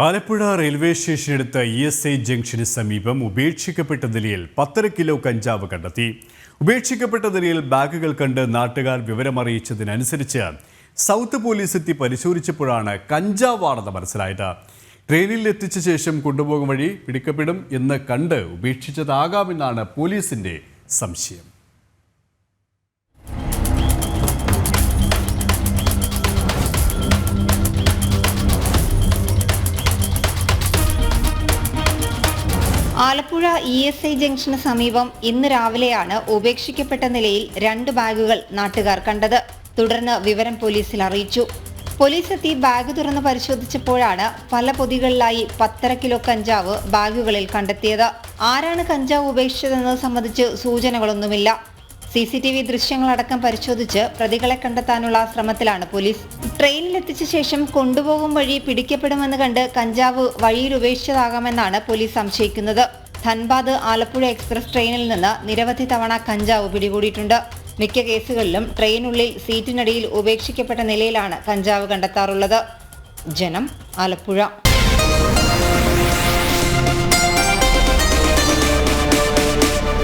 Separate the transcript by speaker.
Speaker 1: Alappuzha railway സ്റ്റേഷനടുത്ത ESI junction സമീപം ഉപേക്ഷിക്കപ്പെട്ട നിലയിൽ 1.5 കിലോ കഞ്ചാവ് കണ്ടെത്തി. ഉപേക്ഷിക്കപ്പെട്ട നിലയിൽ ബാഗുകൾ കണ്ട് നാട്ടുകാർ വിവരമറിയിച്ചതിനനുസരിച്ച് സൗത്ത് പോലീസ് എത്തി പരിശോധിച്ചപ്പോഴാണ് കഞ്ചാവാണെന്ന് മനസ്സിലായത്. ട്രെയിനിൽ എത്തിച്ച ശേഷം കൊണ്ടുപോകും വഴി പിടിക്കപ്പെടും എന്ന് കണ്ട് ഉപേക്ഷിച്ചതാകാമെന്നാണ് പോലീസിന്റെ സംശയം.
Speaker 2: ആലപ്പുഴ ESI ജംഗ്ഷന് സമീപം ഇന്ന് രാവിലെയാണ് ഉപേക്ഷിക്കപ്പെട്ട നിലയിൽ 2 ബാഗുകൾ നാട്ടുകാർ കണ്ടത്. തുടർന്ന് വിവരം പോലീസിൽ അറിയിച്ചു. പോലീസ് എത്തി ബാഗ് തുറന്ന് പരിശോധിച്ചപ്പോഴാണ് പല പൊതികളിലായി 1.5 കിലോ കഞ്ചാവ് ബാഗുകളിൽ കണ്ടെത്തിയത്. ആരാണ് കഞ്ചാവ് ഉപേക്ഷിച്ചതെന്നത് സംബന്ധിച്ച് സൂചനകളൊന്നുമില്ല. CCTV ദൃശ്യങ്ങളടക്കം പരിശോധിച്ച് പ്രതികളെ കണ്ടെത്താനുള്ള ശ്രമത്തിലാണ് പോലീസ്. ട്രെയിനിലെത്തിച്ച ശേഷം കൊണ്ടുപോകും വഴി പിടിക്കപ്പെടുമെന്ന് കണ്ട് കഞ്ചാവ് വഴിയിൽ ഉപേക്ഷിച്ചതാകാമെന്നാണ് പോലീസ് സംശയിക്കുന്നത്. ധൻബാദ് ആലപ്പുഴ എക്സ്പ്രസ് ട്രെയിനിൽ നിന്ന് നിരവധി തവണ കഞ്ചാവ് പിടികൂടിയിട്ടുണ്ട്. മിക്ക കേസുകളിലും ട്രെയിനുള്ളിൽ സീറ്റിനടിയിൽ ഉപേക്ഷിക്കപ്പെട്ട നിലയിലാണ് കഞ്ചാവ് കണ്ടെത്താറുള്ളത്. ജനം, ആലപ്പുഴ.